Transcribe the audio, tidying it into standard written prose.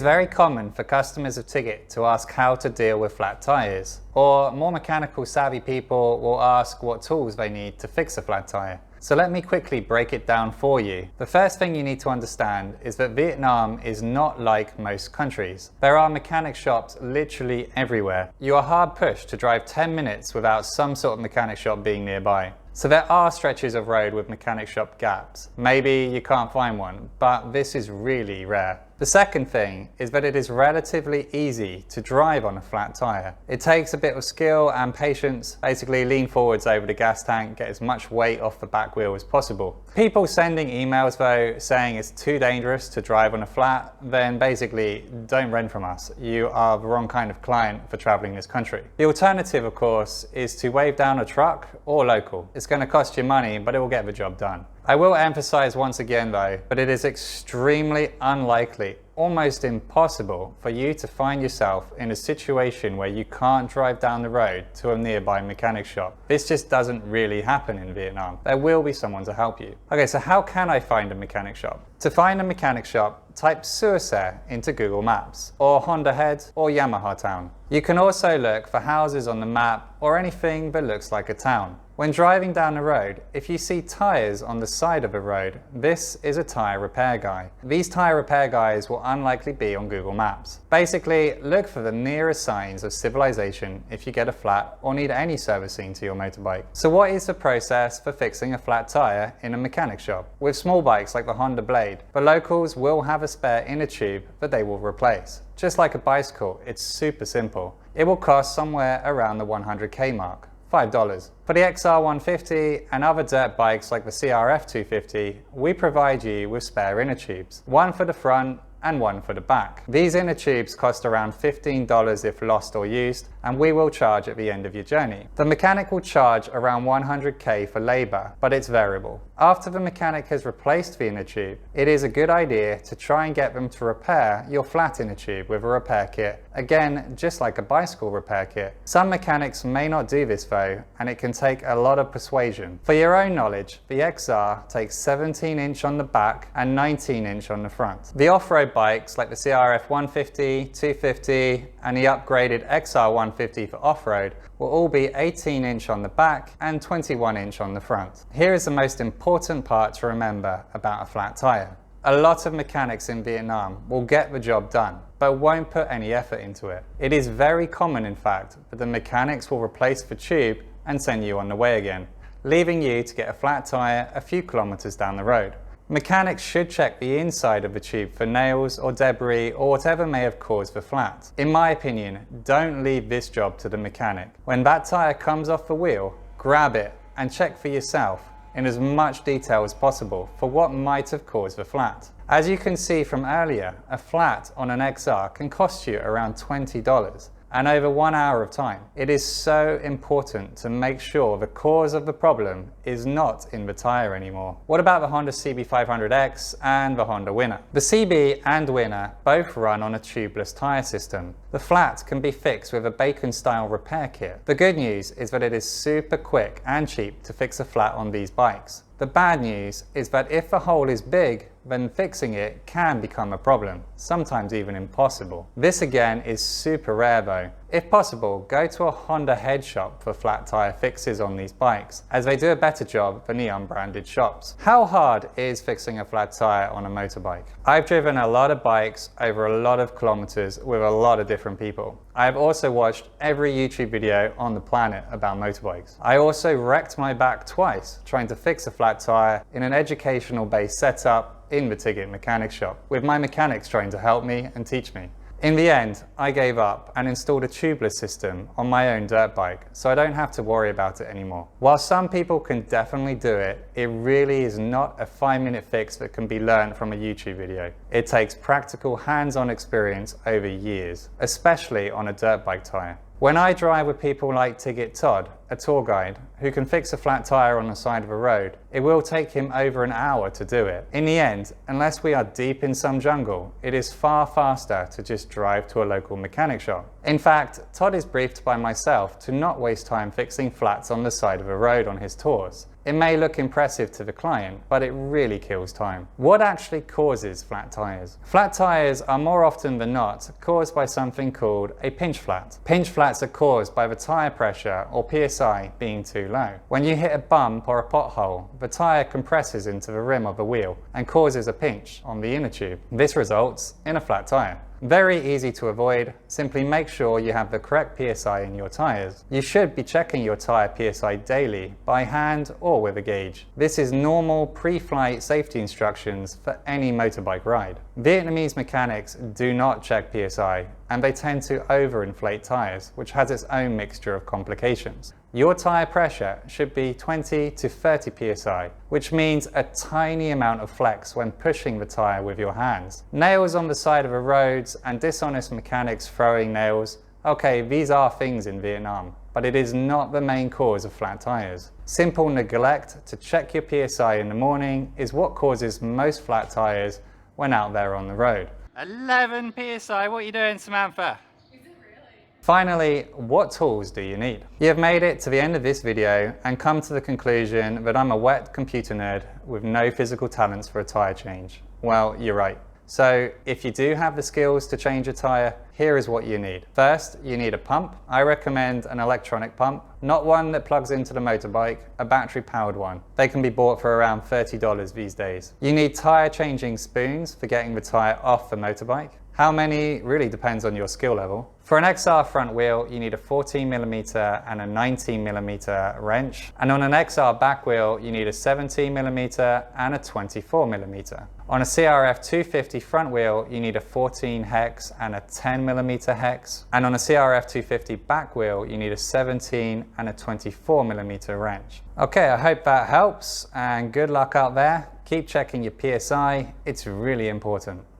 It's very common for customers of Ticket to ask how to deal with flat tyres, or more mechanical savvy people will ask what tools they need to fix a flat tyre. So let me quickly break it down for you. The first thing you need to understand is that Vietnam is not like most countries. There are mechanic shops literally everywhere. You are hard pushed to drive 10 minutes without some sort of mechanic shop being nearby. So there are stretches of road with mechanic shop gaps. Maybe you can't find one, but this is really rare. The second thing is that it is relatively easy to drive on a flat tyre. It takes a bit of skill and patience. Basically lean forwards over the gas tank, get as much weight off the back wheel as possible. People sending emails though saying it's too dangerous to drive on a flat, then basically don't rent from us. You are the wrong kind of client for travelling this country. The alternative of course is to wave down a truck or local. It's going to cost you money, but it will get the job done. I will emphasize once again though, that it is extremely unlikely, almost impossible for you to find yourself in a situation where you can't drive down the road to a nearby mechanic shop. This just doesn't really happen in Vietnam. There will be someone to help you. Okay, so how can I find a mechanic shop? To find a mechanic shop, type Suicide into Google Maps, or Honda Head, or Yamaha Town. You can also look for houses on the map, or anything that looks like a town. When driving down the road, if you see tyres on the side of a road, this is a tyre repair guy. These tyre repair guys will unlikely be on Google Maps. Basically, look for the nearest signs of civilization if you get a flat or need any servicing to your motorbike. So what is the process for fixing a flat tyre in a mechanic shop? With small bikes like the Honda Blade, the locals will have a spare inner tube that they will replace. Just like a bicycle, it's super simple. It will cost somewhere around the 100k mark. $5. For the XR150 and other dirt bikes like the CRF250, we provide you with spare inner tubes, one for the front and one for the back. These inner tubes cost around $15 if lost or used, and we will charge at the end of your journey. The mechanic will charge around 100k for labour, but it's variable. After the mechanic has replaced the inner tube, it is a good idea to try and get them to repair your flat inner tube with a repair kit. Again, just like a bicycle repair kit. Some mechanics may not do this though, and it can take a lot of persuasion. For your own knowledge, the XR takes 17-inch on the back and 19-inch on the front. The off-road bikes like the CRF 150, 250 and the upgraded XR 150 for off-road will all be 18-inch on the back and 21-inch on the front. Here is the most important part to remember about a flat tyre. A lot of mechanics in Vietnam will get the job done, but won't put any effort into it. It is very common in fact that the mechanics will replace the tube and send you on the way again, leaving you to get a flat tyre a few kilometers down the road. Mechanics should check the inside of the tube for nails or debris or whatever may have caused the flat. In my opinion, don't leave this job to the mechanic. When that tyre comes off the wheel, grab it and check for yourself in as much detail as possible for what might have caused the flat. As you can see from earlier, a flat on an XR can cost you around $20. And over 1 hour of time. It is so important to make sure the cause of the problem is not in the tyre anymore. What about the Honda CB500X and the Honda Winner? The CB and Winner both run on a tubeless tyre system. The flat can be fixed with a bacon-style repair kit. The good news is that it is super quick and cheap to fix a flat on these bikes. The bad news is that if the hole is big, then fixing it can become a problem, sometimes even impossible. This again is super rare though. If possible, go to a Honda Head shop for flat tyre fixes on these bikes, as they do a better job than the unbranded shops. How hard is fixing a flat tyre on a motorbike? I've driven a lot of bikes over a lot of kilometers with a lot of different people. I have also watched every YouTube video on the planet about motorbikes. I also wrecked my back twice trying to fix a flat tyre in an educational based setup in the Ticket mechanic shop, with my mechanics trying to help me and teach me. In the end, I gave up and installed a tubeless system on my own dirt bike, so I don't have to worry about it anymore. While some people can definitely do it, it really is not a 5-minute fix that can be learned from a YouTube video. It takes practical hands-on experience over years, especially on a dirt bike tyre. When I drive with people like Ticket Todd, a tour guide, who can fix a flat tyre on the side of a road, it will take him over an hour to do it. In the end, unless we are deep in some jungle, it is far faster to just drive to a local mechanic shop. In fact, Todd is briefed by myself to not waste time fixing flats on the side of a road on his tours. It may look impressive to the client, but it really kills time. What actually causes flat tires? Flat tires are more often than not caused by something called a pinch flat. Pinch flats are caused by the tire pressure or PSI being too low. When you hit a bump or a pothole, the tire compresses into the rim of the wheel and causes a pinch on the inner tube. This results in a flat tire. Very easy to avoid. Simply make sure you have the correct PSI in your tires. You should be checking your tire PSI daily by hand or with a gauge. This is normal pre-flight safety instructions for any motorbike ride. Vietnamese mechanics do not check PSI, and they tend to overinflate tires, which has its own mixture of complications. Your tire pressure should be 20 to 30 psi, which means a tiny amount of flex when pushing the tire with your hands. Nails on the side of the roads and dishonest mechanics throwing nails, okay, these are things in Vietnam, but it is not the main cause of flat tires. Simple neglect to check your PSI in the morning is what causes most flat tires when out there on the road. 11 psi, what are you doing, Samantha? Finally, what tools do you need? You have made it to the end of this video and come to the conclusion that I'm a wet computer nerd with no physical talents for a tyre change. Well, you're right. So if you do have the skills to change a tyre, here is what you need. First, you need a pump. I recommend an electronic pump, not one that plugs into the motorbike, a battery powered one. They can be bought for around $30 these days. You need tyre changing spoons for getting the tyre off the motorbike. How many really depends on your skill level. For an XR front wheel, you need a 14mm and a 19mm wrench. And on an XR back wheel, you need a 17mm and a 24mm. On a CRF 250 front wheel, you need a 14 hex and a 10mm hex. And on a CRF 250 back wheel, you need a 17 and a 24mm wrench. Okay, I hope that helps, and good luck out there. Keep checking your PSI, it's really important.